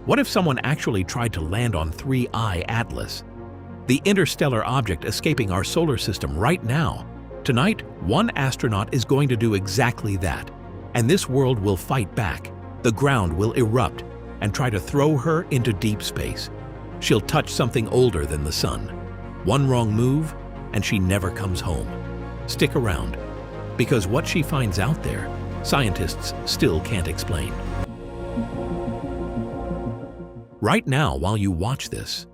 What if someone actually tried to land on 3I Atlas, the interstellar object escaping our solar system right now? Tonight, one astronaut is going to do exactly that, and this world will fight back. The ground will erupt and try to throw her into deep space. She'll touch something older than the sun. One wrong move, and she never comes home. Stick around, because what she finds out there, scientists still can't explain. Right now, while you watch this,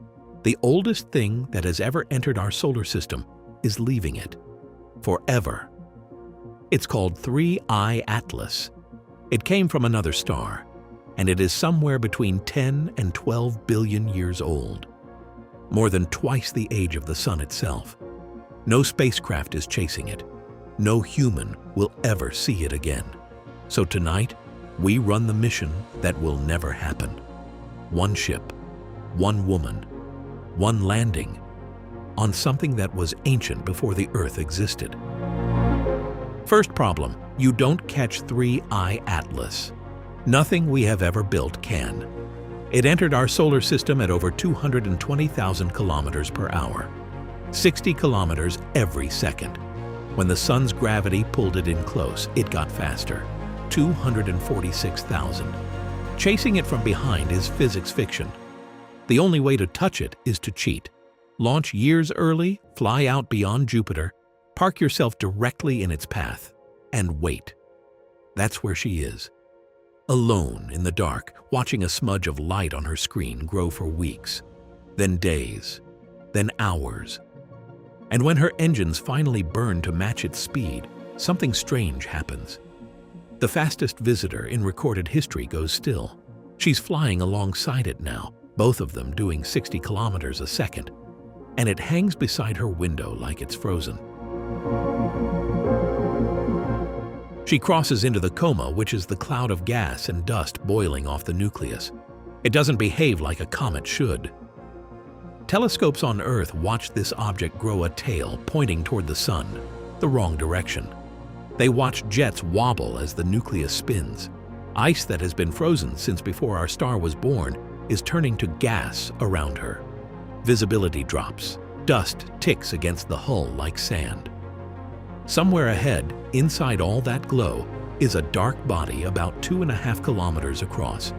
the oldest thing that has ever entered our solar system is leaving it forever. It's called 3I Atlas. It came from another star, and it is somewhere between 10 and 12 billion years old, more than twice the age of the sun itself. No spacecraft is chasing it. No human will ever see it again. So tonight, we run the mission that will never happen. One ship, one woman, one landing on something that was ancient before the Earth existed. First problem, you don't catch 3I Atlas. Nothing we have ever built can. It entered our solar system at over 220,000 kilometers per hour, 60 kilometers every second. When the sun's gravity pulled it in close, it got faster, 246,000. Chasing it from behind is physics fiction. The only way to touch it is to cheat. Launch years early, fly out beyond Jupiter, park yourself directly in its path, and wait. That's where she is. Alone in the dark, watching a smudge of light on her screen grow for weeks, then days, then hours. And when her engines finally burn to match its speed, something strange happens. The fastest visitor in recorded history goes still. She's flying alongside it now, both of them doing 60 kilometers a second, and it hangs beside her window like it's frozen. She crosses into the coma, which is the cloud of gas and dust boiling off the nucleus. It doesn't behave like a comet should. Telescopes on Earth watch this object grow a tail pointing toward the sun, the wrong direction. They watch jets wobble as the nucleus spins. Ice that has been frozen since before our star was born is turning to gas around her. Visibility drops. Dust ticks against the hull like sand. Somewhere ahead, inside all that glow, is a dark body about 2.5 kilometers across.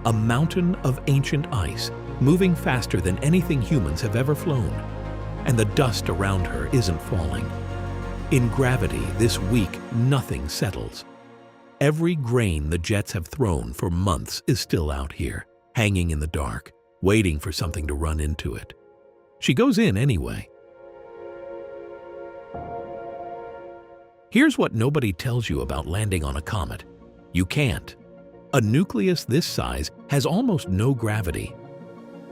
A mountain of ancient ice, moving faster than anything humans have ever flown. And the dust around her isn't falling. In gravity, this week, nothing settles. Every grain the jets have thrown for months is still out here, hanging in the dark, waiting for something to run into it. She goes in anyway. Here's what nobody tells you about landing on a comet. You can't. A nucleus this size has almost no gravity.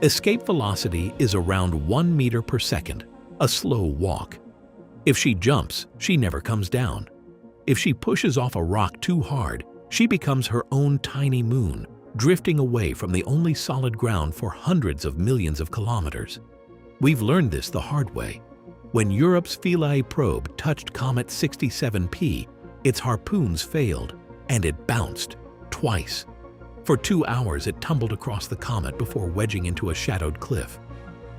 Escape velocity is around 1 meter per second, a slow walk. If she jumps, she never comes down. If she pushes off a rock too hard, she becomes her own tiny moon, drifting away from the only solid ground for hundreds of millions of kilometers. We've learned this the hard way. When Europe's Philae probe touched Comet 67P, its harpoons failed, and it bounced twice. For 2 hours, it tumbled across the comet before wedging into a shadowed cliff.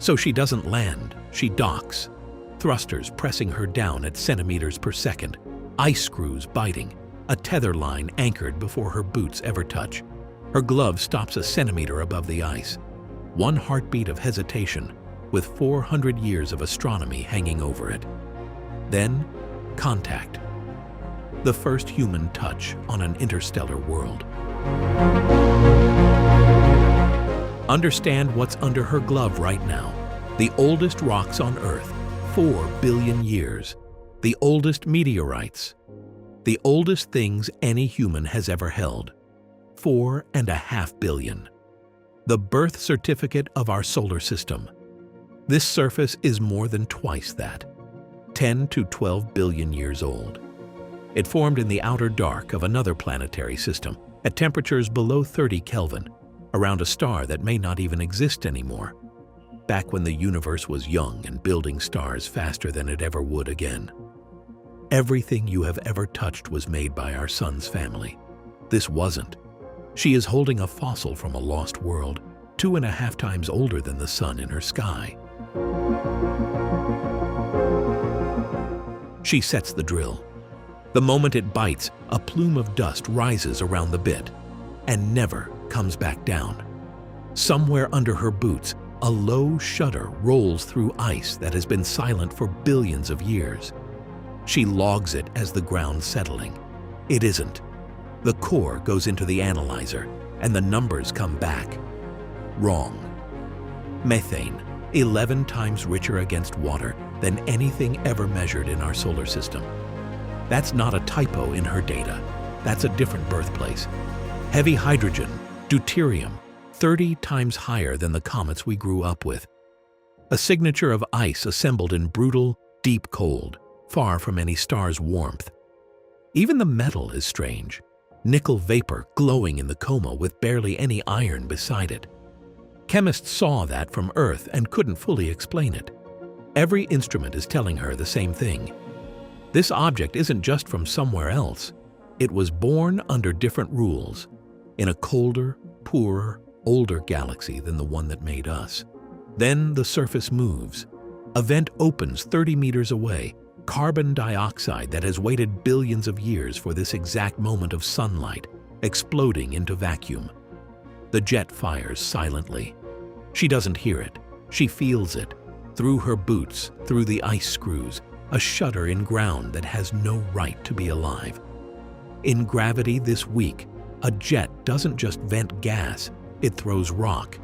So she doesn't land, she docks. Thrusters pressing her down at centimeters per second, ice screws biting, a tether line anchored before her boots ever touch. Her glove stops a centimeter above the ice. One heartbeat of hesitation, with 400 years of astronomy hanging over it. Then, contact. The first human touch on an interstellar world. Understand what's under her glove right now. The oldest rocks on Earth, 4 billion years. The oldest meteorites. The oldest things any human has ever held, 4.5 billion. The birth certificate of our solar system. This surface is more than twice that, 10 to 12 billion years old. It formed in the outer dark of another planetary system at temperatures below 30 Kelvin, around a star that may not even exist anymore, back when the universe was young and building stars faster than it ever would again. Everything you have ever touched was made by our sun's family. This wasn't. She is holding a fossil from a lost world, 2.5 times older than the Sun in her sky. She sets the drill. The moment it bites, a plume of dust rises around the bit and never comes back down. Somewhere under her boots, a low shudder rolls through ice that has been silent for billions of years. She logs it as the ground settling. It isn't. The core goes into the analyzer, and the numbers come back. Wrong. Methane, 11 times richer against water than anything ever measured in our solar system. That's not a typo in her data. That's a different birthplace. Heavy hydrogen, deuterium, 30 times higher than the comets we grew up with. A signature of ice assembled in brutal, deep cold, far from any star's warmth. Even the metal is strange. Nickel vapor glowing in the coma with barely any iron beside it. Chemists saw that from Earth and couldn't fully explain it. Every instrument is telling her the same thing. This object isn't just from somewhere else. It was born under different rules, in a colder, poorer, older galaxy than the one that made us. Then the surface moves. A vent opens 30 meters away, carbon dioxide that has waited billions of years for this exact moment of sunlight, exploding into vacuum. The jet fires silently. She doesn't hear it. She feels it. Through her boots, through the ice screws, a shudder in ground that has no right to be alive. In gravity this week, a jet doesn't just vent gas, it throws rock,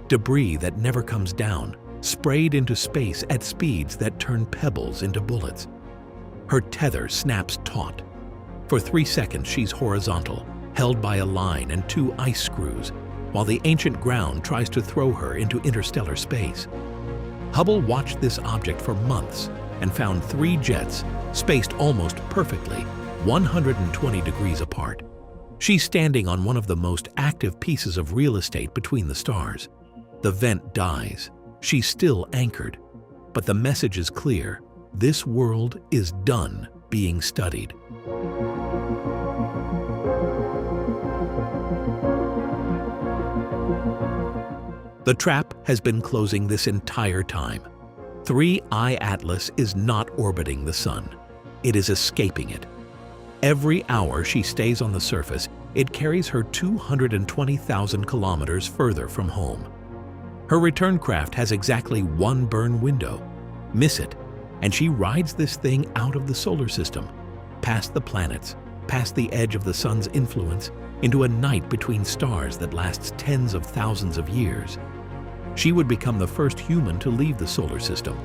debris that never comes down, sprayed into space at speeds that turn pebbles into bullets. Her tether snaps taut. For 3 seconds she's horizontal, held by a line and 2 ice screws, while the ancient ground tries to throw her into interstellar space. Hubble watched this object for months and found 3 jets, spaced almost perfectly, 120 degrees apart. She's standing on one of the most active pieces of real estate between the stars. The vent dies. She's still anchored. But the message is clear. This world is done being studied. The trap has been closing this entire time. 3I Atlas is not orbiting the Sun. It is escaping it. Every hour she stays on the surface, it carries her 220,000 kilometers further from home. Her return craft has exactly 1 burn window. Miss it, and she rides this thing out of the solar system, past the planets, past the edge of the Sun's influence, into a night between stars that lasts tens of thousands of years. She would become the first human to leave the solar system,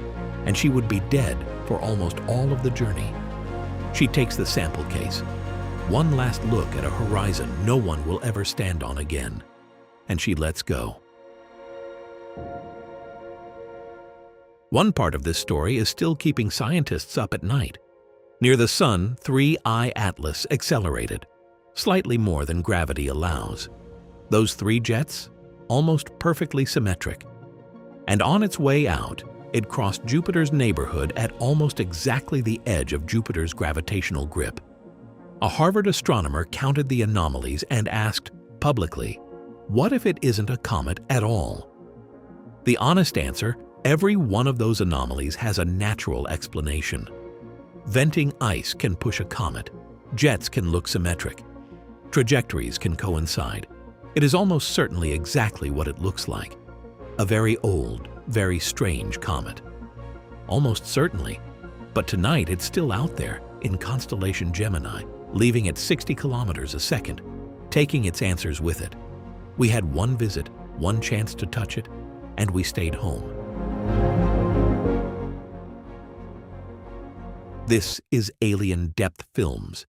and she would be dead for almost all of the journey. She takes the sample case. One last look at a horizon no one will ever stand on again, and she lets go. One part of this story is still keeping scientists up at night. Near the Sun, 3I Atlas accelerated, slightly more than gravity allows. Those 3 jets, almost perfectly symmetric. And on its way out, it crossed Jupiter's neighborhood at almost exactly the edge of Jupiter's gravitational grip. A Harvard astronomer counted the anomalies and asked, publicly, what if it isn't a comet at all? The honest answer, every one of those anomalies has a natural explanation. Venting ice can push a comet. Jets can look symmetric. Trajectories can coincide. It is almost certainly exactly what it looks like. A very old, very strange comet. Almost certainly. But tonight it's still out there in constellation Gemini, leaving at 60 kilometers a second, taking its answers with it. We had 1 visit, 1 chance to touch it, and we stayed home. This is Alien Depth Films.